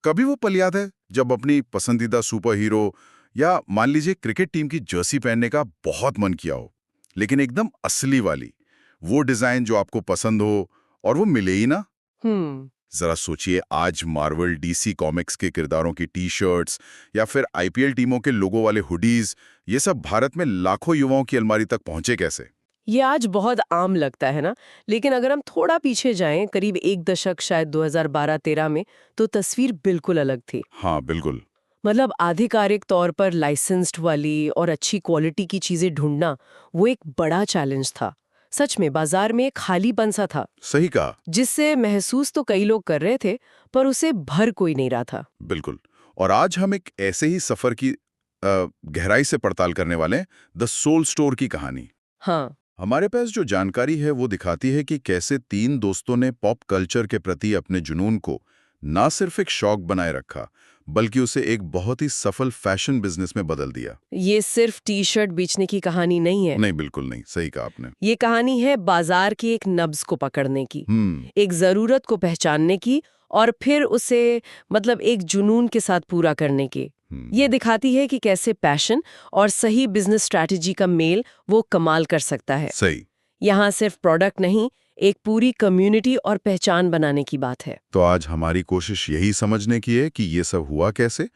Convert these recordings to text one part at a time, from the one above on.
कभी वो पल याद है जब अपनी पसंदीदा सुपर हीरो या मान लीजिए क्रिकेट टीम की जर्सी पहनने का बहुत मन किया हो, लेकिन एकदम असली वाली, वो डिजाइन जो आपको पसंद हो और वो मिले ही ना। हम्म। जरा सोचिए, आज मार्वल डीसी कॉमिक्स के किरदारों की टी शर्ट्स या फिर आईपीएल टीमों के लोगो वाले हुडीज, ये सब भारत में लाखों युवाओं की अलमारी तक पहुंचे कैसे? ये आज बहुत आम लगता है ना, लेकिन अगर हम थोड़ा पीछे जाएं, करीब एक दशक शायद 2012-13 में, तो तस्वीर बिल्कुल अलग थी। हाँ बिल्कुल। मतलब आधिकारिक तौर पर लाइसेंस्ड वाली और अच्छी क्वालिटी की चीजें ढूंढना वो एक बड़ा चैलेंज था। सच में बाजार में एक खालीपन सा था, सही कहा। जिससे महसूस तो कई लोग कर रहे थे, पर उसे भर कोई नहीं रहा था। बिल्कुल। और आज हम एक ऐसे ही सफर की गहराई से पड़ताल करने वाले हैं, द सोल स्टोर की कहानी। हाँ। हमारे पास जो जानकारी है वो दिखाती है कि कैसे तीन दोस्तों ने पॉप कल्चर के प्रति अपने जुनून को ना सिर्फ एक शौक बनाए रखा, बल्कि उसे एक बहुत ही सफल फैशन बिजनेस में बदल दिया। ये सिर्फ टी शर्ट बेचने की कहानी नहीं है। नहीं, बिल्कुल नहीं, सही कहा आपने। ये कहानी है बाजार की एक नब्ज को पकड़ने की, एक जरूरत को पहचानने की, और फिर उसे मतलब एक जुनून के साथ पूरा करने की। ये दिखाती है कि कैसे पैशन और सही बिजनेस स्ट्रैटेजी का मेल वो कमाल कर सकता है। सही। यहाँ सिर्फ प्रोडक्ट नहीं, एक पूरी कम्युनिटी और पहचान बनाने की बात है। तो आज हमारी कोशिश यही समझने की है कि ये सब हुआ कैसे,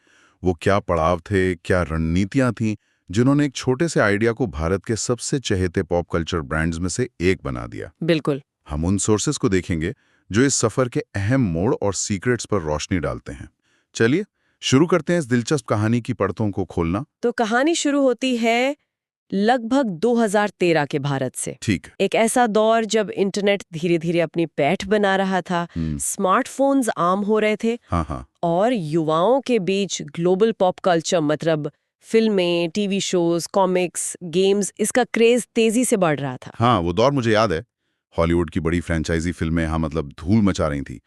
वो क्या पड़ाव थे, क्या रणनीतियां थीं, जिन्होंने एक छोटे से आइडिया को भारत के सबसे चहेते पॉप कल्चर ब्रांड्स में से एक बना दिया। बिल्कुल। हम उन सोर्सेस को देखेंगे जो इस सफर के अहम मोड़ और सीक्रेट्स पर रोशनी डालते हैं। चलिए शुरू करते हैं इस दिलचस्प कहानी की परतों को खोलना। तो कहानी शुरू होती है लगभग 2013 के भारत से। ठीक। एक ऐसा दौर जब इंटरनेट धीरे धीरे अपनी पैठ बना रहा था, स्मार्टफोन्स आम हो रहे थे, हाँ हाँ। और युवाओं के बीच ग्लोबल पॉप कल्चर मतलब फिल्में, टीवी शोज, कॉमिक्स, गेम्स, इसका क्रेज तेजी से बढ़ रहा था। हाँ, वो दौर मुझे याद है। हॉलीवुड की बड़ी फ्रेंचाइजी फिल्में हाँ मतलब धूल मचा रही थी।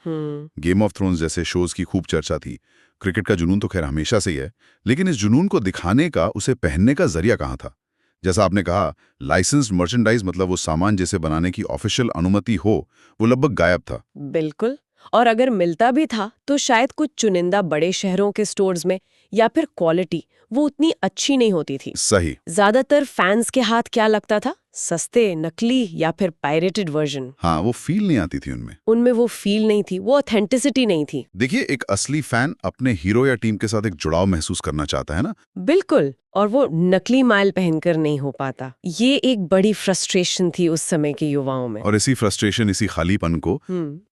गेम ऑफ थ्रोन्स जैसे शोज की खूब चर्चा थी। क्रिकेट का जुनून तो खैर हमेशा से ही है, लेकिन इस जुनून को दिखाने का, उसे पहनने का जरिया कहाँ था? जैसा आपने कहा, लाइसेंस्ड मर्चेंडाइज मतलब वो सामान जिसे बनाने की ऑफिशियल अनुमति हो, वो लगभग गायब था। बिल्कुल। और अगर मिलता भी था तो शायद कुछ चुनिंदा बड़े शहरों के स्टोर्स में, या फिर क्वालिटी वो उतनी अच्छी नहीं होती थी। सही। ज्यादातर फैंस के हाथ क्या लगता था? सस्ते, नकली या फिर पायरेटेड वर्जन। हाँ, वो फील नहीं आती थी उनमें। उनमें वो फील नहीं थी, वो ऑथेंटिसिटी नहीं थी। देखिए, एक असली फैन अपने हीरो या टीम के साथ एक जुड़ाव महसूस करना चाहता है ना। बिल्कुल। और वो नकली माइल पहनकर नहीं हो पाता। ये एक बड़ी फ्रस्ट्रेशन थी उस समय के युवाओं में। और इसी फ्रस्ट्रेशन, इसी खालीपन को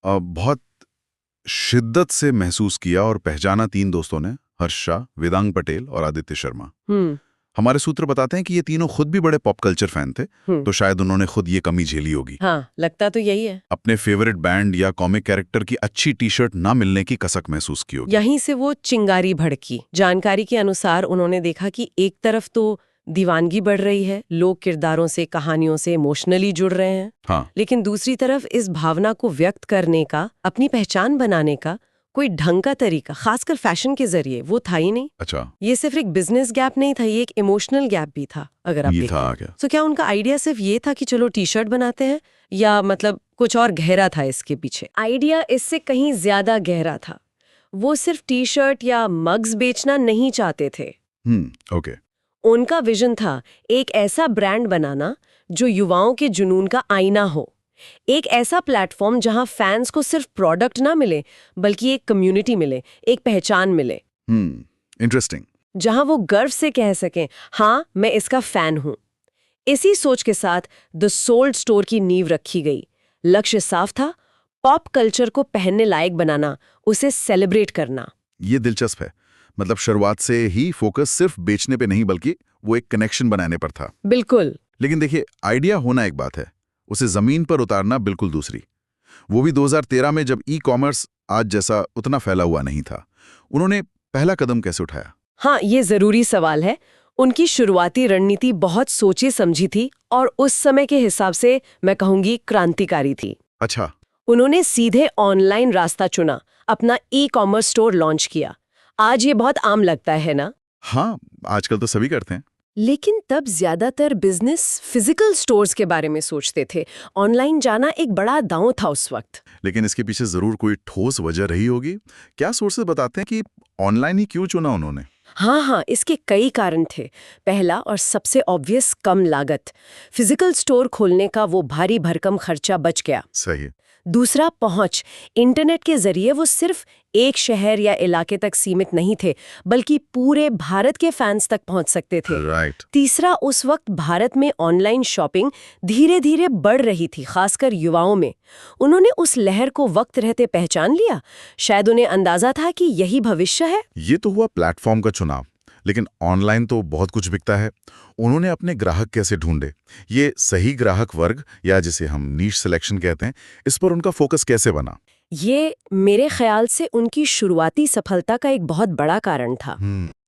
बहुत शिद्दत से महसूस किया और पहचाना तीन दोस्तों ने, हर्ष शाह, वेदांग पटेल और आदित्य शर्मा। हमारे सूत्र बताते हैं कि ये तीनों खुद भी बड़े पॉप कल्चर फैन थे, तो शायद उन्होंने खुद ये कमी झेली होगी। हाँ, लगता तो यही है। अपने फेवरेट बैंड या कॉमिक कैरेक्टर की अच्छी टी शर्ट ना मिलने की कसक महसूस की होगी। यहीं से वो चिंगारी भड़की। जानकारी के अनुसार उन्होंने देखा कि एक तरफ तो दीवानगी बढ़ रही है, लोग किरदारों से, कहानियों से इमोशनली जुड़ रहे हैं, हाँ। लेकिन दूसरी तरफ इस भावना को व्यक्त करने का, अपनी पहचान बनाने का कोई ढंग का तरीका, खासकर फैशन के जरिए, वो था ही नहीं। अच्छा। ये सिर्फ एक बिजनेस गैप नहीं था, ये एक इमोशनल गैप भी था। अगर आप ये देखें था क्या? तो क्या उनका आइडिया सिर्फ ये था कि चलो टी शर्ट बनाते हैं, या मतलब कुछ और गहरा था इसके पीछे? आइडिया इससे कहीं ज्यादा गहरा था। वो सिर्फ टी शर्ट या मग्स बेचना नहीं चाहते थे। ओके। उनका विजन था एक ऐसा ब्रांड बनाना जो युवाओं के जुनून का आईना हो, एक ऐसा प्लेटफॉर्म जहां फैंस को सिर्फ प्रोडक्ट ना मिले, बल्कि एक कम्युनिटी मिले, एक पहचान मिले। इंटरेस्टिंग। जहां वो गर्व से कह सकें, हाँ मैं इसका फैन हूं। इसी सोच के साथ द सोल्ड स्टोर की नींव रखी गई। लक्ष्य साफ था, पॉप कल्चर को पहनने लायक बनाना, उसे सेलिब्रेट करना। ये दिलचस्प है। मतलब शुरुआत से ही फोकस सिर्फ बेचने पे नहीं, बल्कि वो एक कनेक्शन बनाने पर था। बिल्कुल। लेकिन देखिए, आइडिया होना एक बात है, उसे जमीन पर उतारना बिल्कुल दूसरी। वो भी 2013 में, जब ई कॉमर्स आज जैसा उतना फैला हुआ नहीं था। उन्होंने पहला कदम कैसे उठाया? हाँ, ये जरूरी सवाल है। उनकी शुरुआती रणनीति बहुत सोची समझी थी, और उस समय के हिसाब से मैं कहूंगी क्रांतिकारी थी। अच्छा। उन्होंने सीधे ऑनलाइन रास्ता चुना, अपना ई कॉमर्स स्टोर लॉन्च किया। आज ये बहुत आम लगता है ना? हाँ, आजकल तो सभी करते हैं। लेकिन तब ज्यादातर बिजनेस फिजिकल स्टोर्स के बारे में सोचते थे। ऑनलाइन जाना एक बड़ा दांव था उस वक्त। लेकिन इसके पीछे जरूर कोई ठोस वजह रही होगी। क्या सोर्सेज बताते हैं कि ऑनलाइन ही क्यों चुना उन्होंने? हाँ, इसके कई कारण थे। पहला और सबसे ऑब्वियस, कम लागत। फिजिकल स्टोर खोलने का वो भारी भरकम खर्चा बच गया। सही। दूसरा, पहुंच। इंटरनेट के जरिए वो सिर्फ एक शहर या इलाके तक सीमित नहीं थे, बल्कि पूरे भारत के फैंस तक पहुंच सकते थे। राइट। तीसरा, उस वक्त भारत में ऑनलाइन शॉपिंग धीरे धीरे बढ़ रही थी, खासकर युवाओं में। उन्होंने उस लहर को वक्त रहते पहचान लिया। शायद उन्हें अंदाजा था कि यही भविष्य है। ये तो हुआ प्लेटफॉर्म का चुनाव, लेकिन ऑनलाइन तो बहुत कुछ बिकता है। उन्होंने अपने ग्राहक कैसे ढूंढे? ये सही ग्राहक वर्ग, या जिसे हम नीश सिलेक्शन कहते हैं, इस पर उनका फोकस कैसे बना? ये मेरे ख्याल से उनकी शुरुआती सफलता का एक बहुत बड़ा कारण था।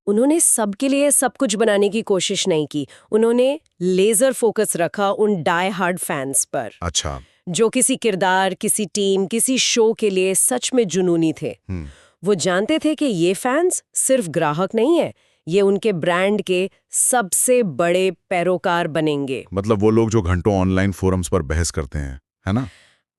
उन्होंने सबके लिए सब कुछ बनाने की कोशिश नहीं की। उन्होंने लेजर फोकस रखा उन डाई हार्ड फैंस पर। अच्छा। जो किसी किरदार, किसी टीम, किसी शो के लिए सच में जुनूनी थे। वो जानते थे कि ये फैंस सिर्फ ग्राहक नहीं है, ये उनके ब्रांड के सबसे बड़े पैरोकार बनेंगे। मतलब वो लोग जो घंटों ऑनलाइन फोरम्स पर बहस करते हैं, है ना?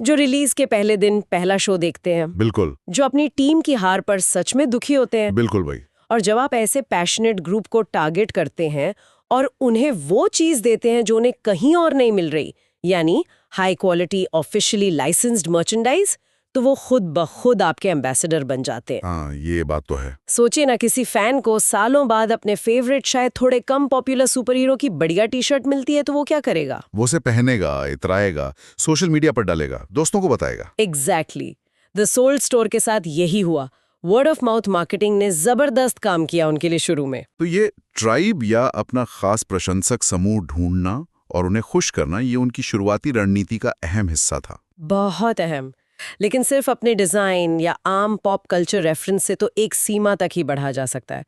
जो रिलीज के पहले दिन पहला शो देखते हैं। बिल्कुल। जो अपनी टीम की हार पर सच में दुखी होते हैं। बिल्कुल भाई। और जब आप ऐसे पैशनेट ग्रुप को टारगेट करते हैं और उन्हें वो चीज देते हैं जो उन्हें कहीं और नहीं मिल रही, यानी high quality officially licensed merchandise, तो वो खुद ब खुद आपके एम्बेसडर बन जाते हैं। हाँ, ये बात तो है। सोचिए ना, किसी फैन को सालों बाद अपने फेवरेट, शायद थोड़े कम पॉपुलर सुपर हीरो की बढ़िया टी शर्ट मिलती है, तो वो क्या करेगा? वो उसे पहनेगा, इतराएगा, सोशल मीडिया पर डालेगा, दोस्तों को बताएगा। एग्जैक्टली। द सोल्ड स्टोर के साथ यही हुआ। वर्ड ऑफ माउथ मार्केटिंग ने जबरदस्त काम किया उनके लिए शुरू में। तो ये ट्राइब या अपना खास प्रशंसक समूह ढूंढना और उन्हें खुश करना, ये उनकी शुरुआती रणनीति का अहम हिस्सा था। बहुत अहम। लेकिन सिर्फ अपने डिजाइन या आम पॉप कल्चर रेफरेंस से तो एक सीमा तक ही बढ़ा जा सकता है।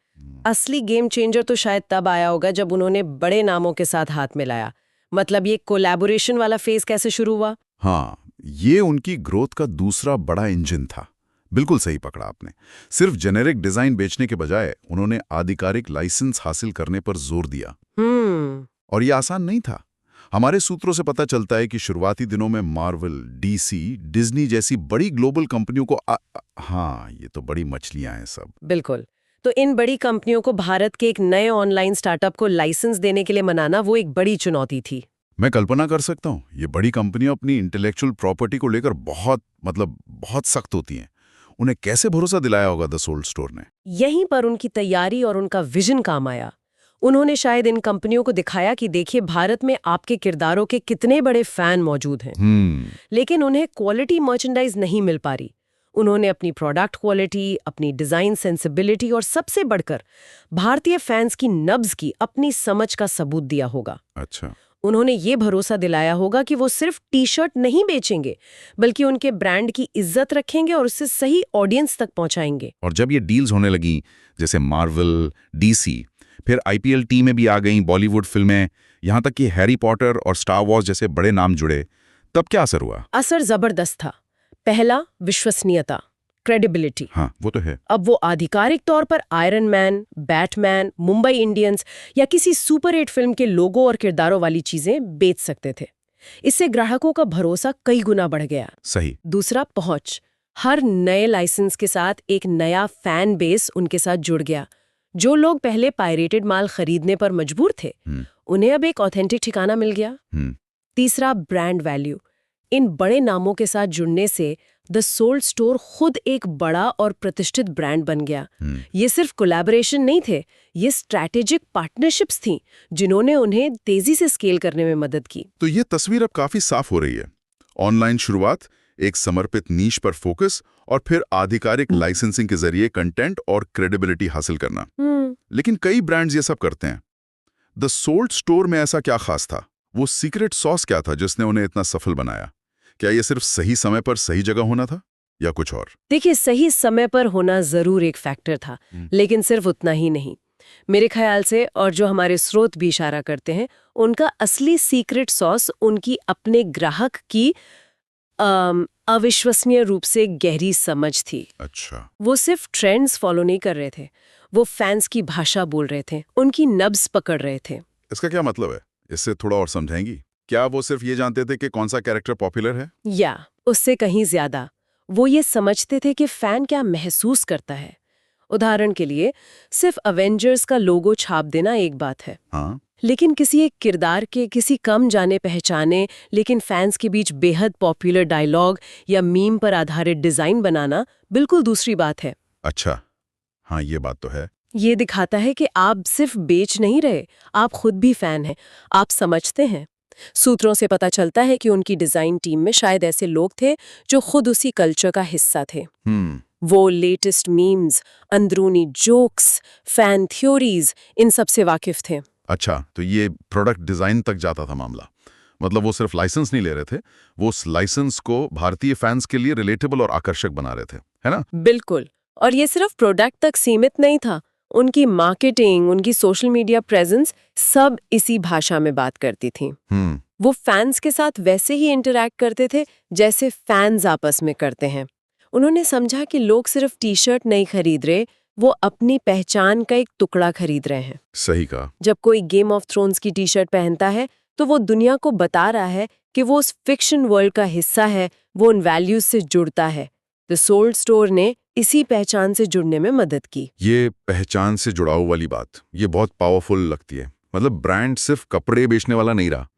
असली गेम चेंजर तो शायद तब आया होगा जब उन्होंने बड़े नामों के साथ हाथ मिलाया। मतलब ये कोलैबोरेशन वाला फेज कैसे शुरू हुआ? हाँ, ये उनकी ग्रोथ का दूसरा बड़ा इंजन था। बिल्कुल सही पकड़ा आपने। सिर्फ जेनेरिक डिजाइन बेचने के बजाय उन्होंने आधिकारिक लाइसेंस हासिल करने पर जोर दिया। और ये आसान नहीं था। हमारे सूत्रों से पता चलता है कि शुरुआती दिनों में मार्वल, डीसी, डिज्नी जैसी बड़ी ग्लोबल कंपनियों को हाँ, ये तो बड़ी मछलियां हैं सब। बिल्कुल। तो इन बड़ी कंपनियों को भारत के एक नए ऑनलाइन स्टार्टअप को लाइसेंस देने के लिए मनाना वो एक बड़ी चुनौती थी। मैं कल्पना कर सकता हूँ, ये बड़ी कंपनियां अपनी इंटेलेक्चुअल प्रॉपर्टी को लेकर बहुत सख्त होती हैं। उन्हें कैसे भरोसा दिलाया होगा द सोल्ड स्टोर ने? यहीं पर उनकी तैयारी और उनका विजन काम आया। उन्होंने शायद इन कंपनियों को दिखाया कि देखिए, भारत में आपके किरदारों के कितने बड़े फैन मौजूद हैं। लेकिन उन्हें क्वालिटी मर्चेंडाइज नहीं मिल पा रही। उन्होंने अपनी प्रोडक्ट क्वालिटी, अपनी डिजाइन सेंसिबिलिटी और सबसे बढ़कर भारतीय फैंस की नब्ज की अपनी समझ का सबूत दिया होगा। अच्छा। उन्होंने ये भरोसा दिलाया होगा कि वो सिर्फ टी शर्ट नहीं बेचेंगे, बल्कि उनके ब्रांड की इज्जत रखेंगे और उसे सही ऑडियंस तक पहुंचाएंगे। और जब ये डील्स होने लगी, जैसे मार्वल, डीसी, फिर आईपीएल टीम में भी आ गई, बॉलीवुड फिल्में, यहां तक कि हैरी पॉटर और स्टार वॉर्स जैसे बड़े नाम जुड़े, तब क्या असर हुआ? असर जबरदस्त था। पहला, विश्वसनीयता, क्रेडिबिलिटी। हाँ, वो तो है। अब वो आधिकारिक तौर पर iron man, Batman, Mumbai Indians या किसी सुपर हिट फिल्म के लोगो और किरदारों वाली चीजें बेच सकते थे। इससे ग्राहकों का भरोसा कई गुना बढ़ गया। सही। दूसरा, पहुंच। हर नए लाइसेंस के साथ एक नया फैन बेस उनके साथ जुड़ गया। जो लोग पहले पायरेटेड माल खरीदने पर मजबूर थे, उन्हें अब एक ऑथेंटिक ठिकाना मिल गया। तीसरा, ब्रांड वैल्यू। इन बड़े नामों के साथ जुड़ने से द सोल्ड स्टोर खुद एक बड़ा और प्रतिष्ठित ब्रांड बन गया। ये सिर्फ कोलैबोरेशन नहीं थे, ये स्ट्रैटेजिक पार्टनरशिप्स थीं, जिन्होंने उन्हें तेजी से स्केल करने में मदद की। तो ये तस्वीर अब काफी साफ हो रही है। ऑनलाइन शुरुआत, एक समर्पित नीश पर फोकस, और फिर आधिकारिक लाइसेंसिंग के जरिए कंटेंट और क्रेडिबिलिटी हासिल करना। लेकिन कई ब्रांड्स ये सब करते हैं। द सोल्ड स्टोर में ऐसा क्या खास था? वो सीक्रेट सॉस क्या था जिसने उन्हें इतना सफल बनाया? क्या ये सिर्फ सही समय पर सही जगह होना था या कुछ और? देखिए, सही समय पर होना जरूर एक फैक्टर था, लेकिन सिर्फ उतना ही नहीं। मेरे ख्याल से, और जो हमारे स्रोत भी इशारा करते हैं, उनका असली सीक्रेट सॉस उनकी अपने ग्राहक की अविश्वसनीय रूप से गहरी समझ थी। अच्छा। वो सिर्फ ट्रेंड्स फॉलो नहीं कर रहे थे, वो फैंस की भाषा बोल रहे थे, उनकी नब्ज पकड़ रहे थे। इसका क्या मतलब है? इससे थोड़ा और समझाएंगी? क्या वो सिर्फ ये जानते थे कि कौन सा कैरेक्टर पॉपुलर है? या उससे कहीं ज्यादा, वो ये समझते थे कि फैन क्या महसूस करता है। उदाहरण के लिए, सिर्फ अवेंजर्स का लोगो छाप देना एक बात है, हाँ, लेकिन किसी एक किरदार के किसी कम जाने पहचाने लेकिन फैंस के बीच बेहद पॉपुलर डायलॉग या मीम पर आधारित डिजाइन बनाना बिल्कुल दूसरी बात है। अच्छा, हाँ ये बात तो है। ये दिखाता है कि आप सिर्फ बेच नहीं रहे, आप खुद भी फैन हैं, आप समझते हैं। सूत्रों से पता चलता है कि उनकी डिजाइन टीम में शायद ऐसे लोग थे जो खुद उसी कल्चर का हिस्सा थे। वो लेटेस्ट मीम्स, अंदरूनी जोक्स, फैन थ्योरीज, इन सब से वाकिफ थे। अच्छा, तो ये प्रोडक्ट डिजाइन तक जाता था मामला। मतलब वो सिर्फ लाइसेंस नहीं ले रहे थे, वो उस लाइसेंस को भारतीय फैंस के लिए रिलेटेबल और आकर्षक बना रहे थे, है ना? बिल्कुल। और ये सिर्फ प्रोडक्ट तक सीमित नहीं था, उनकी मार्केटिंग, उनकी सोशल मीडिया प्रेजेंस सब इसी भाषा में बात करती थी। वो फैंस के साथ वैसे ही इंटरैक्ट करते थे जैसे फैंस आपस में करते हैं। उन्होंने समझा कि लोग सिर्फ टी शर्ट नहीं खरीद रहे, वो अपनी पहचान का एक टुकड़ा खरीद रहे हैं। सही कहा। जब कोई गेम ऑफ थ्रोन्स की टी शर्ट पहनता है तो वो दुनिया को बता रहा है कि वो उस फिक्शन वर्ल्ड का हिस्सा है, वो उन वैल्यूज से जुड़ता है। द सोल्ड स्टोर ने इसी पहचान से जुड़ने में मदद की। ये पहचान से जुड़ाव वाली बात, ये बहुत पावरफुल लगती है। मतलब ब्रांड सिर्फ कपड़े बेचने वाला नहीं रहा,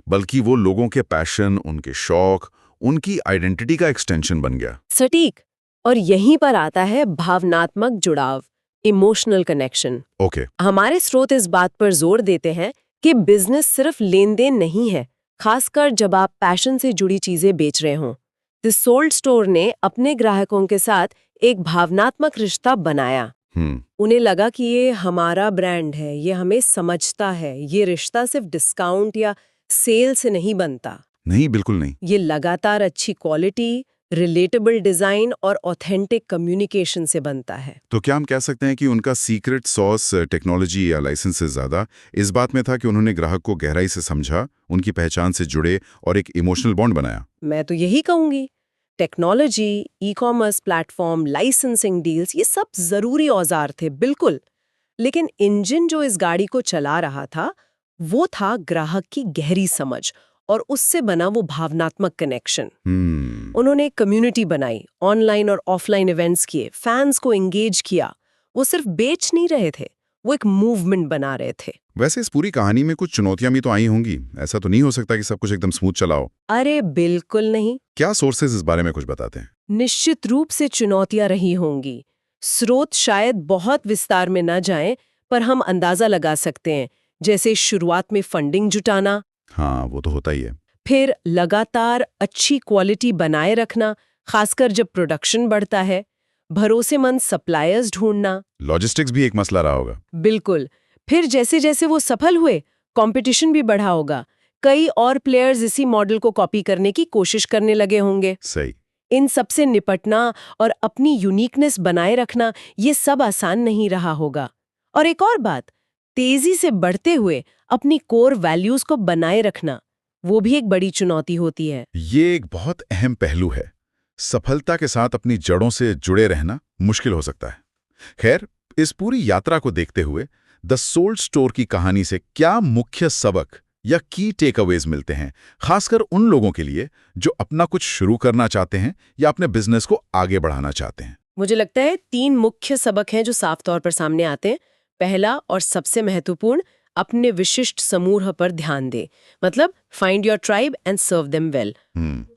बल्कि वो लोगों के पैशन, उनके शौक, उनकी आइडेंटिटी का एक्सटेंशन बन गया। सटीक। और यहीं पर आता है भावनात्मक जुड़ाव, इमोशनल कनेक्शन। ओके। हमारे स्रोत इस बात पर जोर देते हैं कि बिजनेस सिर्फ लेन देन नहीं है, खासकर जब आप पैशन से जुड़ी चीजें बेच रहे हों। द सोल्ड स्टोर ने अपने ग्राहकों के साथ एक भावनात्मक रिश्ता बनाया। उन्हें लगा कि ये हमारा ब्रांड है, ये हमें समझता है, ये रिश्ता सिर्फ डिस्काउंट या सेल से नहीं बनता। नहीं, बिल्कुल नहीं। ये लगातार अच्छी क्वालिटी, रिलेटेबल डिजाइन और ऑथेंटिक कम्युनिकेशन से बनता है। तो क्या हम कह सकते हैं कि उनका सीक्रेट सॉस टेक्नोलॉजी या लाइसेंस से ज्यादा इस बात में था कि उन्होंने ग्राहक को गहराई से समझा, उनकी पहचान से जुड़े और एक इमोशनल बॉन्ड बनाया? मैं तो यही कहूंगी। Technology, e commerce platform, licensing deals, ये सब जरूरी औजार थे, बिल्कुल। लेकिन इंजन जो इस गाड़ी को चला रहा था, वो था ग्राहक की गहरी समझ और उससे बना वो भावनात्मक कनेक्शन। उन्होंने एक कम्युनिटी बनाई, ऑनलाइन और ऑफलाइन इवेंट्स किए, फैंस को एंगेज किया। वो सिर्फ बेच नहीं रहे थे, वो एक मूवमेंट बना रहे थे। वैसे इस पूरी कहानी में कुछ चुनौतियां भी तो आई होंगी। ऐसा तो नहीं हो सकता कि सब कुछ एकदम स्मूथ चला हो। अरे बिल्कुल नहीं। क्या सोर्सेज इस बारे में कुछ बताते हैं? निश्चित रूप से चुनौतियां रही होंगी। स्रोत शायद बहुत विस्तार में न जाएं, पर हम अंदाजा लगा सकते हैं। जैसे शुरुआत में फंडिंग जुटाना, हाँ वो तो होता ही है। फिर लगातार अच्छी क्वालिटी बनाए रखना, खासकर जब प्रोडक्शन बढ़ता है, भरोसेमंद सप्लायर्स ढूंढना। लॉजिस्टिक्स भी एक मसला रहा होगा। बिल्कुल। फिर जैसे जैसे वो सफल हुए, कंपटीशन भी बढ़ा होगा। कई और प्लेयर्स इसी मॉडल को कॉपी करने की कोशिश करने लगे होंगे। सही। इन सब से निपटना और अपनी यूनिकनेस बनाए रखना, ये सब आसान नहीं रहा होगा। और एक और बात, तेजी से बढ़ते हुए अपनी कोर वैल्यूज को बनाए रखना, वो भी एक बड़ी चुनौती होती है। ये एक बहुत अहम पहलू है। सफलता के साथ अपनी जड़ों से जुड़े रहना मुश्किल हो सकता है। खैर, इस पूरी यात्रा को देखते हुए द सोल्ड स्टोर की कहानी से क्या मुख्य सबक या की टेकअवेज मिलते हैं, खासकर उन लोगों के लिए जो अपना कुछ शुरू करना चाहते हैं या अपने बिजनेस को आगे बढ़ाना चाहते हैं? मुझे लगता है 3 मुख्य सबक हैं जो साफ तौर पर सामने आते हैं। पहला और सबसे महत्वपूर्ण, अपने विशिष्ट समूह पर ध्यान दे। मतलब find your tribe and serve them well.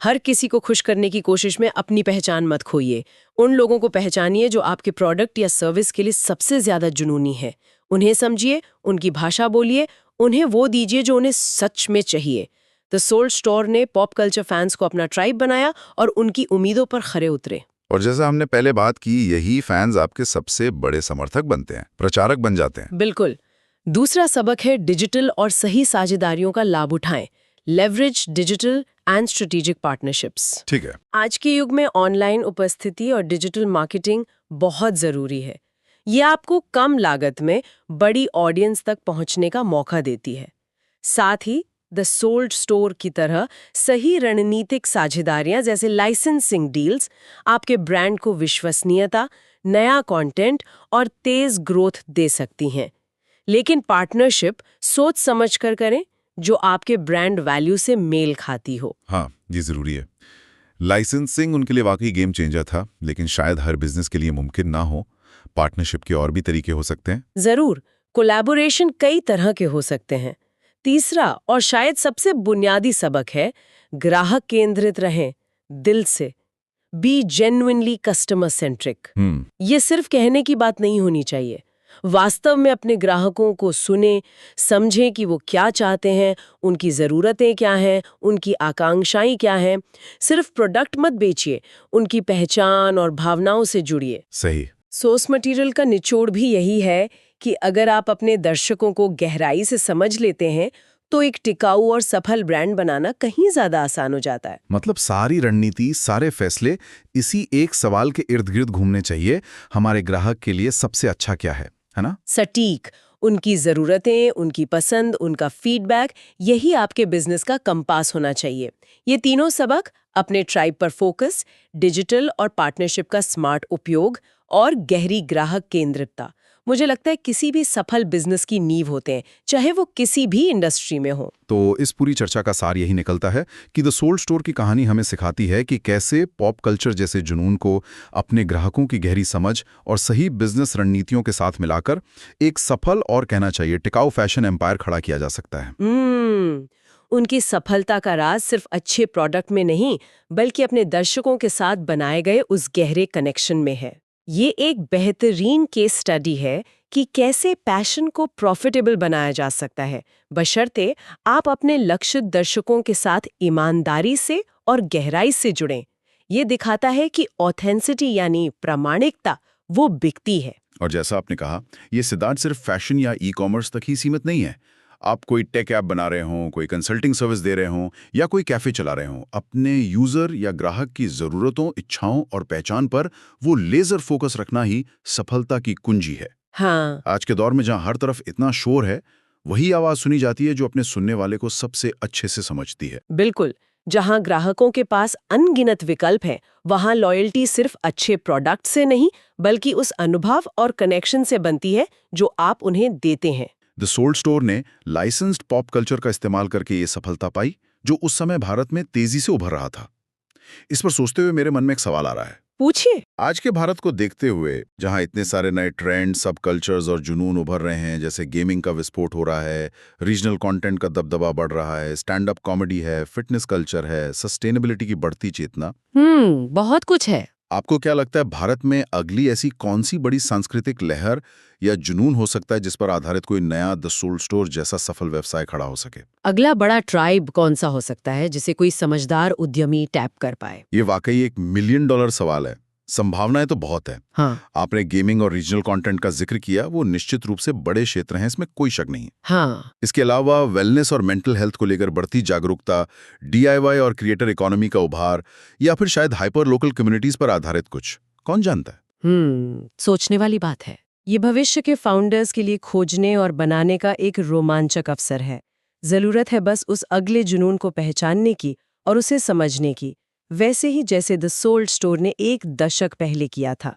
हर किसी को खुश करने की कोशिश में अपनी पहचान मत खोइए। उन लोगों को पहचानिए जो आपके प्रोडक्ट या सर्विस के लिए सबसे ज्यादा जुनूनी है। उन्हें समझिए, उनकी भाषा बोलिए, उन्हें वो दीजिए जो उन्हें सच में चाहिए। द सोल्ड स्टोर ने पॉप कल्चर फैंस को अपना ट्राइब बनाया और उनकी उम्मीदों पर खरे उतरे। और जैसा हमने पहले बात की, यही फैंस आपके सबसे बड़े समर्थक बनते हैं, प्रचारक बन जाते हैं। बिल्कुल। दूसरा सबक है डिजिटल और सही साझेदारियों का लाभ उठाएं। Leverage digital and strategic partnerships. ठीक है। आज के युग में ऑनलाइन उपस्थिति और डिजिटल मार्केटिंग बहुत जरूरी है। ये आपको कम लागत में बड़ी ऑडियंस तक पहुंचने का मौका देती है। साथ ही द सोल्ड स्टोर की तरह सही रणनीतिक साझेदारियां जैसे लाइसेंसिंग डील्स आपके ब्रांड को विश्वसनीयता, नया कंटेंट और तेज ग्रोथ दे सकती हैं। लेकिन पार्टनरशिप सोच समझ कर करें, जो आपके ब्रांड वैल्यू से मेल खाती हो। हाँ, ये जरूरी है। लाइसेंसिंग उनके लिए वाकई गेम चेंजर था, लेकिन शायद हर बिजनेस के लिए मुमकिन ना हो। पार्टनरशिप के और भी तरीके हो सकते हैं। जरूर, कोलैबोरेशन कई तरह के हो सकते हैं। तीसरा और शायद सबसे बुनियादी सबक है, ग्राहक केंद्रित रहें, दिल से। Be genuinely customer centric. ये सिर्फ कहने की बात नहीं होनी चाहिए। वास्तव में अपने ग्राहकों को सुने, समझें कि वो क्या चाहते हैं, उनकी ज़रूरतें क्या हैं, उनकी आकांक्षाएं क्या हैं। सिर्फ प्रोडक्ट मत बेचिए, उनकी पहचान और भावनाओं से जुड़िए। सही। सोर्स मटेरियल का निचोड़ भी यही है कि अगर आप अपने दर्शकों को गहराई से समझ लेते हैं, तो एक टिकाऊ और सफल ब्रांड बनाना कहीं ज्यादा आसान हो जाता है। मतलब सारी रणनीति, सारे फैसले इसी एक सवाल के इर्द गिर्द घूमने चाहिए, हमारे ग्राहक के लिए सबसे अच्छा क्या है ना? सटीक, उनकी ज़रूरतें, उनकी पसंद, उनका फीडबैक, यही आपके बिजनेस का कंपास होना चाहिए। ये तीनों सबक, अपने ट्राइब पर फोकस, डिजिटल और पार्टनरशिप का स्मार्ट उपयोग और गहरी ग्राहक केंद्रितता, मुझे लगता है किसी भी सफल बिजनेस की नींव होते हैं, चाहे वो किसी भी इंडस्ट्री में हो। तो इस पूरी चर्चा का सार यही निकलता है कि द सोल्ड स्टोर की कहानी हमें सिखाती है कि कैसे पॉप कल्चर जैसे जुनून को अपने ग्राहकों की गहरी समझ और सही बिजनेस रणनीतियों के साथ मिलाकर एक सफल और कहना चाहिए टिकाऊ फैशन एम्पायर खड़ा किया जा सकता है। उनकी सफलता का राज सिर्फ अच्छे प्रोडक्ट में नहीं, बल्कि अपने दर्शकों के साथ बनाए गए उस गहरे कनेक्शन में है। ये एक बेहतरीन केस स्टडी है कि कैसे पैशन को प्रॉफिटेबल बनाया जा सकता है, बशर्ते आप अपने लक्षित दर्शकों के साथ ईमानदारी से और गहराई से जुड़ें। ये दिखाता है कि ऑथेंसिटी यानी प्रामाणिकता वो बिकती है। और जैसा आपने कहा, ये सिद्धांत सिर्फ फैशन या ई कॉमर्स तक ही सीमित नहीं है। आप कोई टेक ऐप बना रहे हों, कोई कंसल्टिंग सर्विस दे रहे हों या कोई कैफे चला रहे हों, अपने यूजर या ग्राहक की जरूरतों, इच्छाओं और पहचान पर वो लेजर फोकस रखना ही सफलता की कुंजी है। हाँ, आज के दौर में जहां हर तरफ इतना शोर है, वही आवाज सुनी जाती है जो अपने सुनने वाले को सबसे अच्छे से समझती है। बिल्कुल। जहां ग्राहकों के पास अनगिनत विकल्प हैं, वहां लॉयल्टी सिर्फ अच्छे प्रोडक्ट से नहीं, बल्कि उस अनुभव और कनेक्शन से बनती है जो आप उन्हें देते हैं। द सोल्ड स्टोर ने लाइसेंस्ड पॉप कल्चर का इस्तेमाल करके ये सफलता पाई, जो उस समय भारत में तेजी से उभर रहा था। इस पर सोचते हुए मेरे मन में एक सवाल आ रहा है। पूछिए। आज के भारत को देखते हुए, जहां इतने सारे नए ट्रेंड, सब कल्चर्स और जुनून उभर रहे हैं, जैसे गेमिंग का विस्फोट हो रहा है, रीजनल कंटेंट का दबदबा बढ़ रहा है, स्टैंड अप कॉमेडी है, फिटनेस कल्चर है, सस्टेनेबिलिटी की बढ़ती चेतना, बहुत कुछ है। आपको क्या लगता है भारत में अगली ऐसी कौन सी बड़ी सांस्कृतिक लहर या जुनून हो सकता है जिस पर आधारित कोई नया द सोल्ड स्टोर जैसा सफल व्यवसाय खड़ा हो सके? अगला बड़ा ट्राइब कौन सा हो सकता है जिसे कोई समझदार उद्यमी टैप कर पाए? ये वाकई एक $1 मिलियन सवाल है। संभावनाएं तो बहुत है। हाँ। आपने गेमिंग और रीजनल कंटेंट का जिक्र किया, वो निश्चित रूप से बड़े क्षेत्र हैं, इसमें कोई शक नहीं। हाँ। इसके अलावा वेलनेस और मेंटल हेल्थ को लेकर बढ़ती जागरूकता, डीआईवाई और क्रिएटर इकोनॉमी का उभार, या फिर शायद हाइपर लोकल कम्युनिटीज पर आधारित कुछ, कौन जानता है। सोचने वाली बात है। ये भविष्य के फाउंडर्स के लिए खोजने और बनाने का एक रोमांचक अवसर है। जरूरत है बस उस अगले जुनून को पहचानने की और उसे समझने की, वैसे ही जैसे द सोल्ड स्टोर ने 1 दशक पहले किया था।